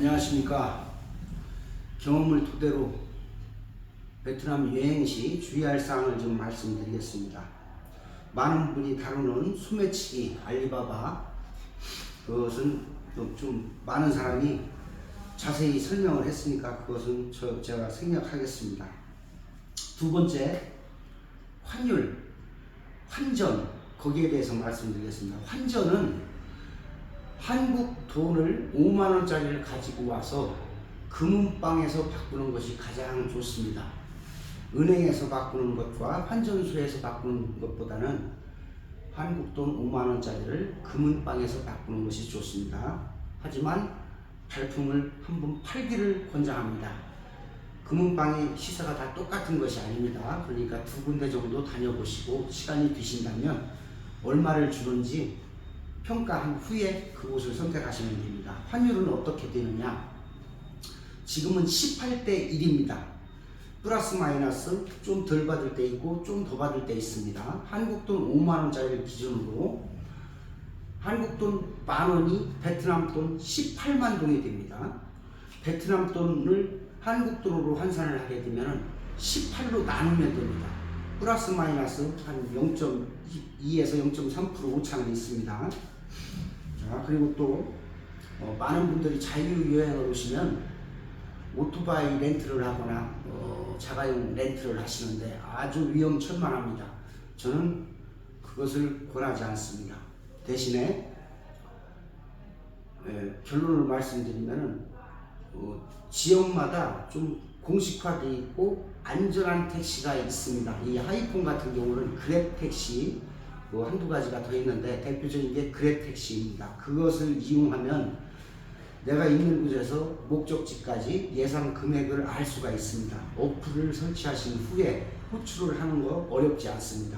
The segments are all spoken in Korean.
안녕하십니까. 경험을 토대로 베트남 여행 시 주의할 사항을 좀 말씀드리겠습니다. 많은 분이 다루는 소매치기 알리바바, 그것은 좀 많은 사람이 자세히 설명을 했으니까 그것은 제가 생략하겠습니다. 두 번째, 환전, 거기에 대해서 말씀드리겠습니다. 환전은 한국 돈을 5만원짜리를 가지고 와서 금은방에서 바꾸는 것이 가장 좋습니다. 은행에서 바꾸는 것과 환전소에서 바꾸는 것보다는 한국 돈 5만원짜리를 금은방에서 바꾸는 것이 좋습니다. 하지만 발품을 한번 팔기를 권장합니다. 금은방의 시세가 다 똑같은 것이 아닙니다. 그러니까 두 군데 정도 다녀보시고 시간이 되신다면 얼마를 주는지 평가한 후에 그곳을 선택하시면 됩니다. 환율은 어떻게 되느냐? 지금은 18대 1입니다. 플러스 마이너스 좀 덜 받을 때 있고 좀 더 받을 때 있습니다. 한국돈 5만원짜리를 기준으로 한국돈 만원이 베트남 돈 18만 동이 됩니다. 베트남 돈을 한국돈으로 환산을 하게 되면 18로 나누면 됩니다. 플러스 마이너스 한 0.2에서 0.3% 오차는 있습니다. 자, 그리고 또 많은 분들이 자유여행을 오시면 오토바이 렌트를 하거나 자가용 렌트를 하시는데 아주 위험천만합니다. 저는 그것을 권하지 않습니다. 대신에 결론을 말씀드리면 지역마다 좀 공식화되어 있고 안전한 택시가 있습니다. 이 하이폰 같은 경우는 그랩 택시 한두 가지가 더 있는데 대표적인 게 그랩 택시입니다. 그것을 이용하면 내가 있는 곳에서 목적지까지 예상 금액을 알 수가 있습니다. 어플을 설치하신 후에 호출을 하는 거 어렵지 않습니다.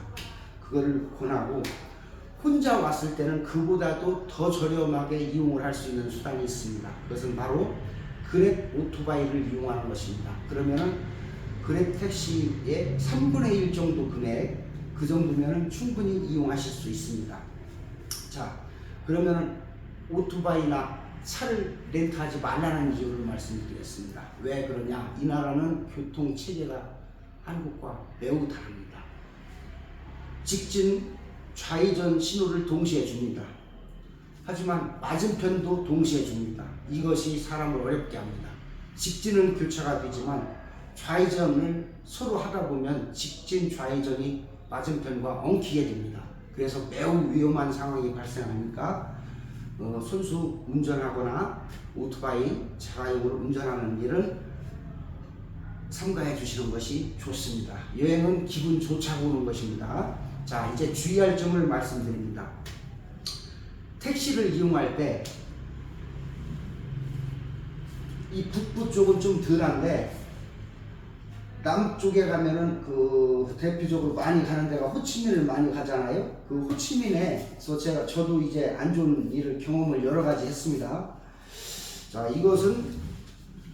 그거를 권하고, 혼자 왔을 때는 그보다도 더 저렴하게 이용을 할 수 있는 수단이 있습니다. 그것은 바로 그랩 오토바이를 이용하는 것입니다. 그러면은 그랩 택시의 3분의 1 정도 금액, 그 정도면 충분히 이용하실 수 있습니다. 자, 그러면 오토바이나 차를 렌트하지 말라는 이유를 말씀드리겠습니다. 왜 그러냐? 이 나라는 교통 체계가 한국과 매우 다릅니다. 직진, 좌회전 신호를 동시에 줍니다. 하지만 맞은편도 동시에 줍니다. 이것이 사람을 어렵게 합니다. 직진은 교차가 되지만 좌회전을 서로 하다 보면 직진, 좌회전이 맞은편과 엉키게 됩니다. 그래서 매우 위험한 상황이 발생하니까 손수 운전하거나 오토바이, 자가용으로 운전하는 일은 삼가해 주시는 것이 좋습니다. 여행은 기분 좋자고 오는 것입니다. 자, 이제 주의할 점을 말씀드립니다. 택시를 이용할 때 이 북부 쪽은 좀 덜한데 남쪽에 가면은 대표적으로 많이 가는 데가 호치민을 많이 가잖아요. 그 호치민에서 저도 이제 안 좋은 일을 경험을 여러 가지 했습니다. 자, 이것은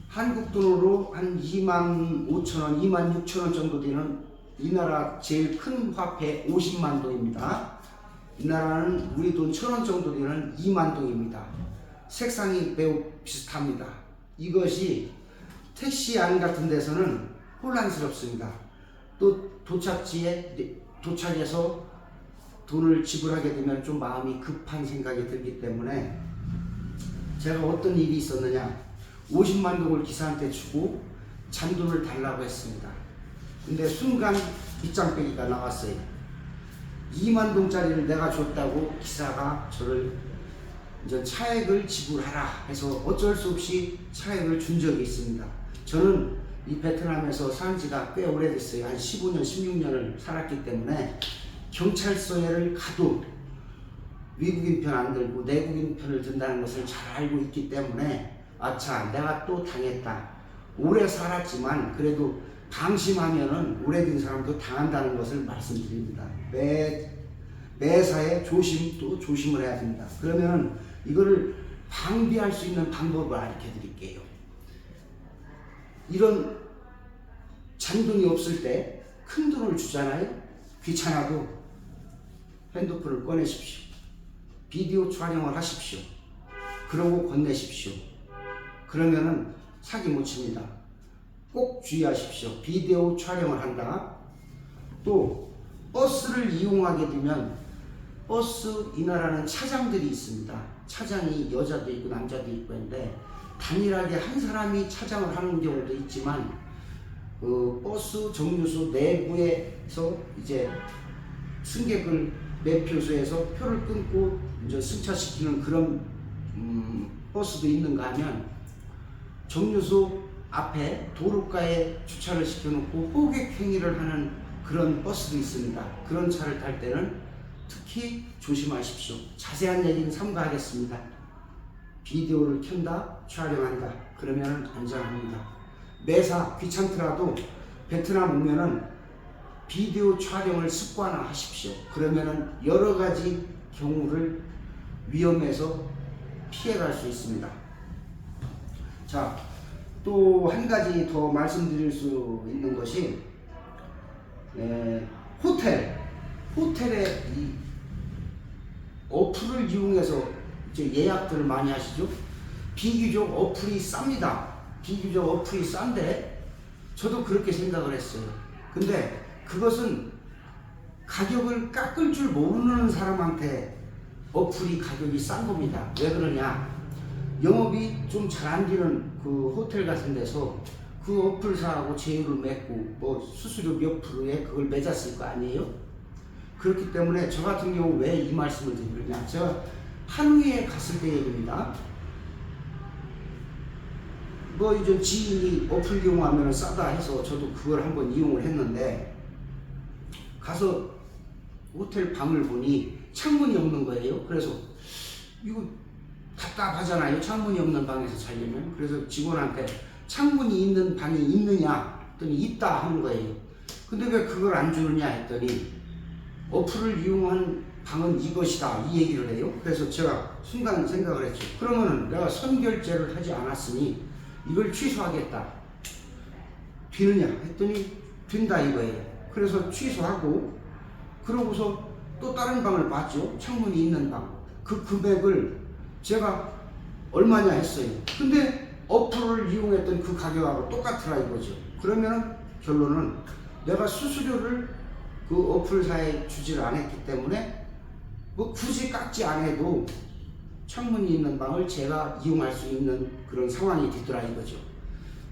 한국 돈으로 한 25,000원, 26,000원 정도 되는 이 나라 제일 큰 화폐 50만 동입니다. 이 나라는 우리 돈 1,000원 정도 되는 2만 동입니다. 색상이 매우 비슷합니다. 이것이 택시 안 같은 데서는 혼란스럽습니다. 또 도착해서 돈을 지불하게 되면 좀 마음이 급한 생각이 들기 때문에 제가 어떤 일이 있었느냐, 50만 동을 기사한테 주고 잔돈을 달라고 했습니다. 근데 순간 빗장빼기가 나왔어요. 2만 동짜리를 내가 줬다고 기사가 저를 이제 차액을 지불하라 해서 어쩔 수 없이 차액을 준 적이 있습니다. 저는 이 베트남에서 산 지가 꽤 오래됐어요. 한 15년, 16년을 살았기 때문에 경찰서에를 가도 외국인 편 안 들고 내국인 편을 든다는 것을 잘 알고 있기 때문에 아차, 내가 또 당했다. 오래 살았지만 그래도 방심하면은 오래된 사람도 당한다는 것을 말씀드립니다. 매사에 조심을 해야 됩니다. 그러면 이거를 방비할 수 있는 방법을 알려 드릴게요. 이런 잔돈이 없을 때 큰 돈을 주잖아요. 귀찮아도 핸드폰을 꺼내십시오. 비디오 촬영을 하십시오. 그러고 건네십시오. 그러면은 사기 못 칩니다. 꼭 주의하십시오. 비디오 촬영을 한다. 또 버스를 이용하게 되면 버스 이 나라는 차장들이 있습니다. 차장이 여자도 있고 남자도 있고 했는데 단일하게 한 사람이 차장을 하는 경우도 있지만 버스 정류소 내부에서 이제 승객을 매표소에서 표를 끊고 이제 승차시키는 그런 버스도 있는가 하면 정류소 앞에 도로가에 주차를 시켜놓고 호객 행위를 하는 그런 버스도 있습니다. 그런 차를 탈 때는 특히 조심하십시오. 자세한 얘기는 삼가하겠습니다. 비디오를 켠다, 촬영한다. 그러면 안전합니다. 매사 귀찮더라도 베트남 오면은 비디오 촬영을 습관화하십시오. 그러면은 여러 가지 경우를 위험해서 피해갈 수 있습니다. 자, 또 한 가지 더 말씀드릴 수 있는 것이 호텔에 이 어플을 이용해서 이제 예약들을 많이 하시죠. 비교적 어플이 쌉니다. 비교적 어플이 싼데 저도 그렇게 생각을 했어요. 근데 그것은 가격을 깎을 줄 모르는 사람한테 어플이 가격이 싼 겁니다. 왜 그러냐? 영업이 좀 잘 안 되는 그 호텔 같은 데서 그 어플사하고 제휴를 맺고 뭐 수수료 몇 프로에 그걸 맺었을 거 아니에요? 그렇기 때문에 저 같은 경우 왜 이 말씀을 드리느냐? 제가 하노이에 갔을 때 얘기입니다. 뭐 이제 지인이 어플 이용하면 싸다 해서 저도 그걸 한번 이용을 했는데 가서 호텔 방을 보니 창문이 없는 거예요. 그래서 이거 답답하잖아요. 창문이 없는 방에서 자려면. 그래서 직원한테 창문이 있는 방이 있느냐 했더니 있다 하는 거예요. 근데 왜 그걸 안 주느냐 했더니 어플을 이용한 방은 이것이다 이 얘기를 해요. 그래서 제가 순간 생각을 했죠. 그러면은 내가 선결제를 하지 않았으니 이걸 취소하겠다. 되느냐 했더니 된다 이거예요. 그래서 취소하고 그러고서 또 다른 방을 봤죠. 창문이 있는 방. 그 금액을 제가 얼마냐 했어요. 근데 어플을 이용했던 그 가격하고 똑같더라 이거죠. 그러면 결론은 내가 수수료를 그 어플사에 주지를 않았기 때문에 뭐 굳이 깎지 않아도 창문이 있는 방을 제가 이용할 수 있는 그런 상황이 되더라 이거죠.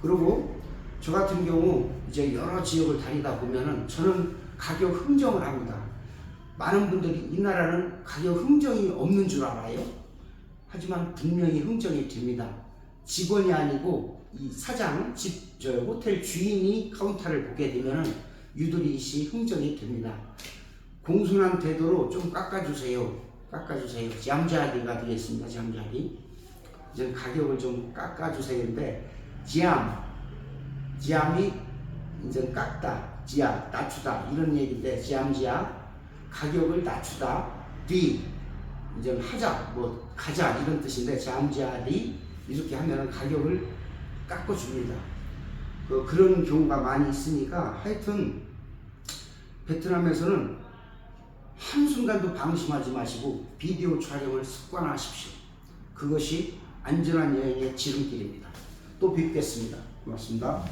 그리고 저 같은 경우 이제 여러 지역을 다니다 보면은 저는 가격 흥정을 합니다. 많은 분들이 이 나라는 가격 흥정이 없는 줄 알아요. 하지만 분명히 흥정이 됩니다. 직원이 아니고 이 사장, 호텔 주인이 카운터를 보게 되면은 유도리시 흥정이 됩니다. 공손한 태도로 좀 깎아주세요. 잠자리가 되겠습니다. 잠자리. 이제 가격을 좀 깎아주세요인데 지암이 이제 깎다, 지아 낮추다 이런 얘기인데 지암 가격을 낮추다, 이제 하자, 뭐 가자 이런 뜻인데 잠자리 이렇게 하면 가격을 깎아줍니다. 그런 경우가 많이 있으니까 하여튼 베트남에서는 한순간도 방심하지 마시고 비디오 촬영을 습관화하십시오. 그것이 안전한 여행의 지름길입니다. 또 뵙겠습니다. 고맙습니다.